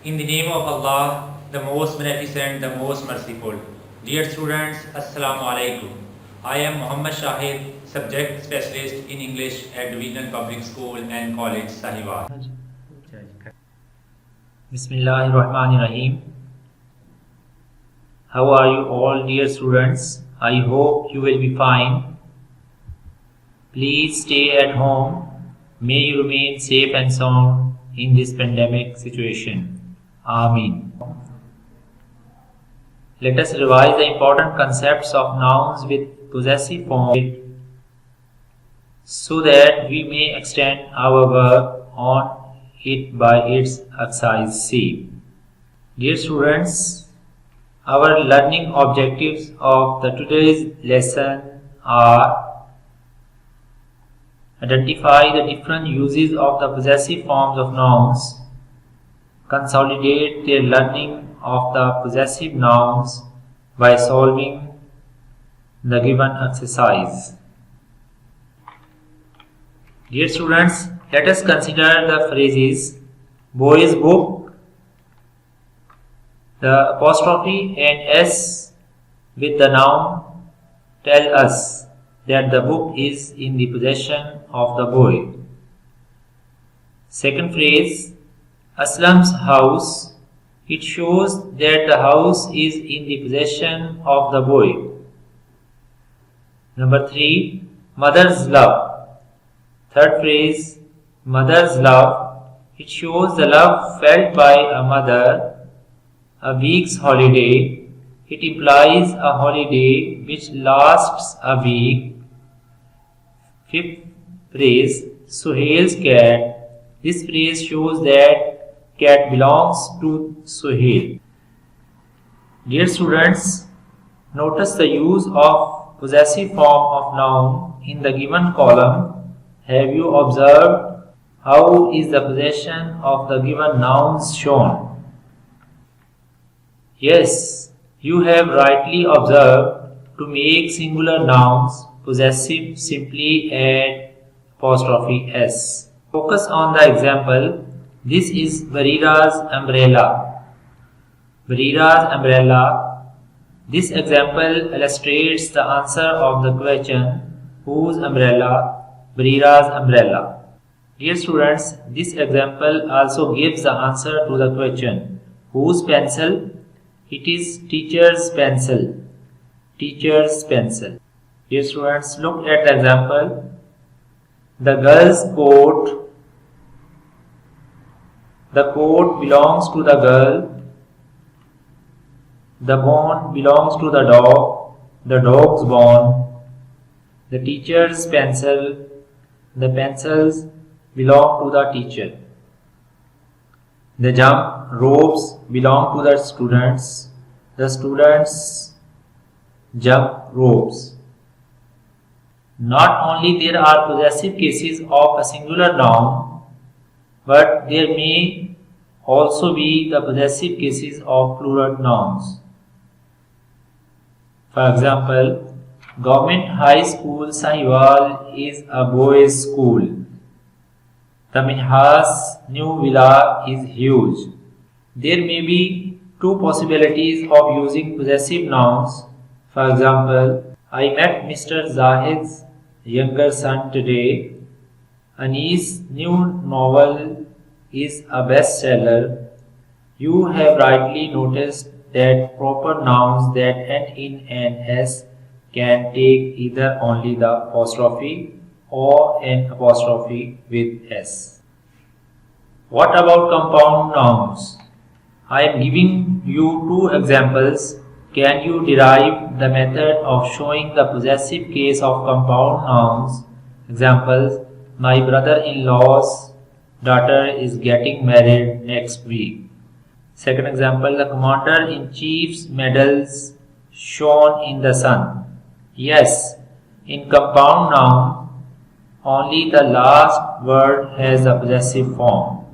In the name of Allah, the most beneficent, the most merciful. Dear students, Assalamu alaikum. I am Muhammad Shahid, subject specialist in English at Divisional Public School and College, Sahiwal. Bismillahirrahmanirrahim. How are you all, dear students? I hope you will be fine. Please stay at home. May you remain safe and sound in this pandemic situation. Ameen. Let us revise the important concepts of nouns with possessive form so that we may extend our work on it by its exercise C. Dear students, our learning objectives of today's lesson are: identify the different uses of the possessive forms of nouns, consolidate their learning of the possessive nouns by solving the given exercise. Dear students, let us consider the phrases boy's book. The apostrophe and S with the noun tell us that the book is in the possession of the boy. Second phrase, Aslam's house. It shows that the house is in the possession of the boy. Number 3, mother's love. Third phrase, mother's love. It shows the love felt by a mother. A week's holiday. It implies a holiday which lasts a week. Fifth phrase, Suhail's cat. This phrase shows that cat belongs to Suhail. Dear students, notice the use of possessive form of noun in the given column. Have you observed how is the possession of the given nouns shown? Yes, you have rightly observed. To make singular nouns possessive, simply add apostrophe S. Focus on the example. This is Barira's umbrella. Barira's umbrella. This example illustrates the answer of the question, whose umbrella? Barira's umbrella. Dear students, this example also gives the answer to the question, whose pencil? It is teacher's pencil. Teacher's pencil. Dear students, look at the example. The girl's coat. The coat belongs to the girl. The bone belongs to the dog. The dog's bone. The teacher's pencil. The pencils belong to the teacher. The jump ropes belong to the students. The students' jump ropes. Not only there are possessive cases of a singular noun, but there may also be the possessive cases of plural nouns. For example, Government High School Sahiwal is a boys' school. The Minhas new villa is huge. There may be two possibilities of using possessive nouns. For example, I met Mr. Zahid's younger son today. Anis's new novel is a bestseller. You have rightly noticed that proper nouns that end in an S can take either only the apostrophe or an apostrophe with S. What about compound nouns? I am giving you two examples. Can you derive the method of showing the possessive case of compound nouns? Examples, my brother-in-law's daughter is getting married next week. Second example, the commander-in-chief's medals shone in the sun. Yes, in compound noun, only the last word has the possessive form.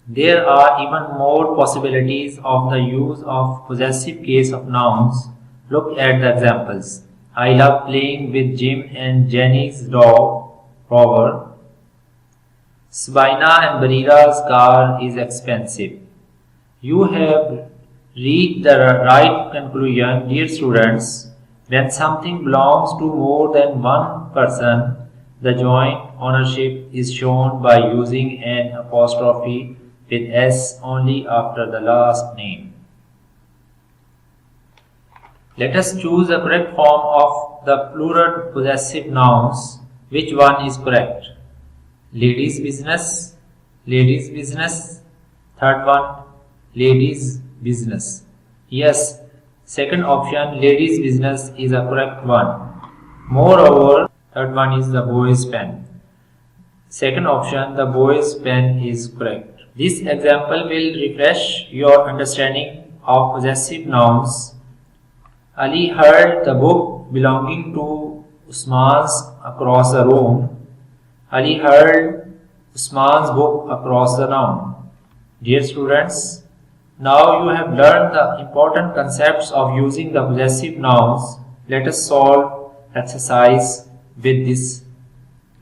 There are even more possibilities of the use of possessive case of nouns. Look at the examples. I love playing with Jim and Jenny's dog, Rover. Sabina and Barira's car is expensive. You have reached the right conclusion, dear students. When something belongs to more than one person, the joint ownership is shown by using an apostrophe with S only after the last name. Let us choose the correct form of the plural possessive nouns. Which one is correct? Ladies' business, ladies' business. Third one, ladies' business. Yes, second option, ladies' business is a correct one. Moreover, third one is the boy's pen. Second option, the boy's pen is correct. This example will refresh your understanding of possessive nouns. Ali hurled the book belonging to Usman's across the room. Ali hurled Usman's book across the room. Dear students, now you have learned the important concepts of using the possessive nouns. Let us solve exercise with this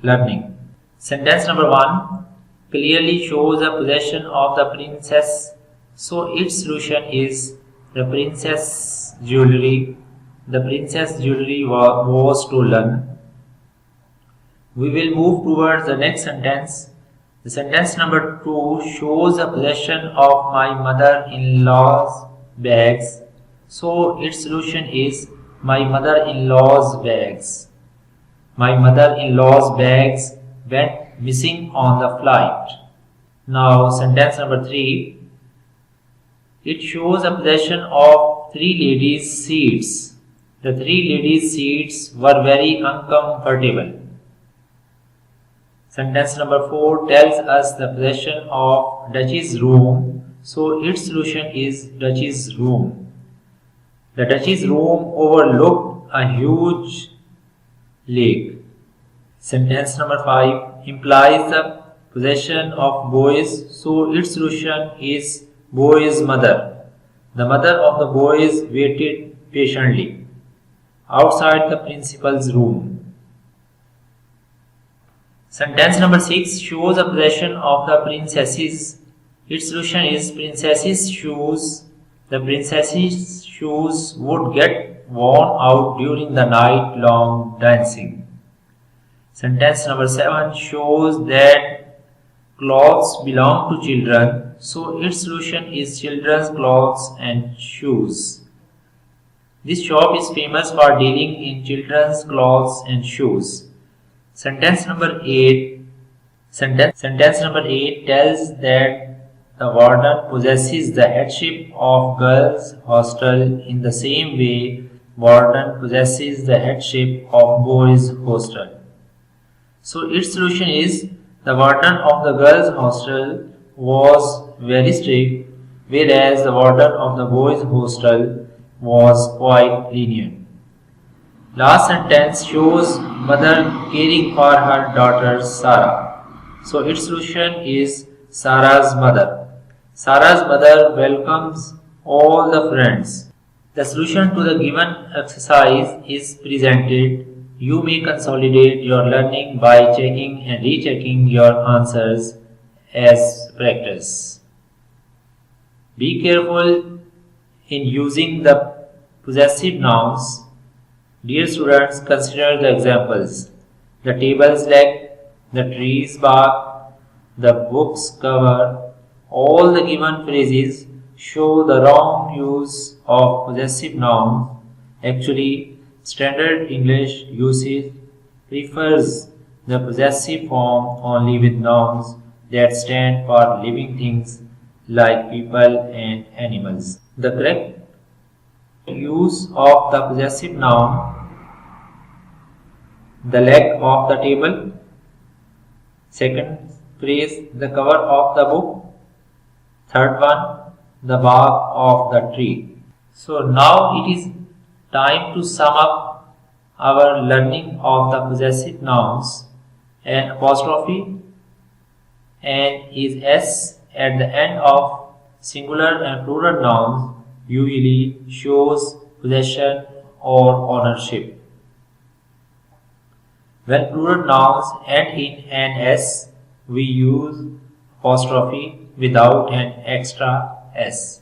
learning. Sentence number 1 clearly shows the possession of the princess, so its solution is the princess jewelry. The princess jewelry was stolen. We will move towards the next sentence. The sentence number 2 shows the possession of my mother-in-law's bags, so its solution is my mother-in-law's bags. My mother-in-law's bags went missing on the flight. Now sentence number 3. It shows the possession of 3 ladies' seats. The 3 ladies' seats were very uncomfortable. Sentence number 4 tells us the possession of Duchess's room, so its solution is Duchess's room. The Duchess's room overlooked a huge lake. Sentence number 5 implies the possession of boys, so its solution is boy's mother. The mother of the boys waited patiently outside the principal's room. Sentence number 6 shows the possession of the princesses. Its solution is princess's shoes. The princess's shoes would get worn out during the night long dancing. Sentence number 7 shows that clothes belong to children, so its solution is children's clothes and shoes. This shop is famous for dealing in children's clothes and shoes. Sentence number 8 tells that the warden possesses the headship of girls' hostel in the same way warden possesses the headship of boys' hostel. So its solution is the warden of the girls' hostel was very strict, whereas the warden of the boys' hostel was quite lenient. Last sentence shows mother caring for her daughter Sarah. So its solution is Sarah's mother. Sarah's mother welcomes all the friends. The solution to the given exercise is presented. You may consolidate your learning by checking and rechecking your answers as practice. Be careful in using the possessive nouns. Dear students, consider the examples. The table's leg, the tree's bark, the book's cover. All the given phrases show the wrong use of possessive nouns. Actually, standard English usage prefers the possessive form only with nouns that stand for living things like people and animals. The correct use of the possessive noun: the leg of the table. Second phrase, the cover of the book. Third one, the bark of the tree. So now it is time to sum up our learning of the possessive nouns. An apostrophe and is S at the end of singular and plural nouns usually shows possession or ownership. When plural nouns end in an S, we use apostrophe without an extra S.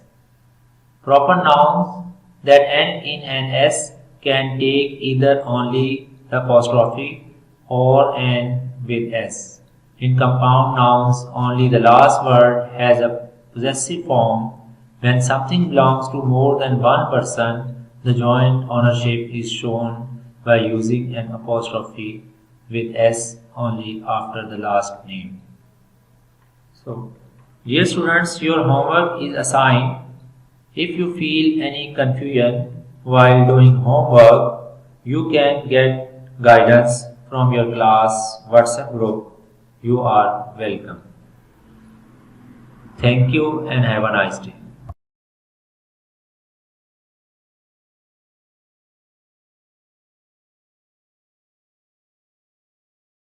Proper nouns that end in an S can take either only the apostrophe or an with S. In compound nouns, only the last word has a possessive form. When something belongs to more than one person, the joint ownership is shown by using an apostrophe with S only after the last name. So, dear students, your homework is assigned. If you feel any confusion while doing homework, you can get guidance from your class WhatsApp group. You are welcome. Thank you and have a nice day.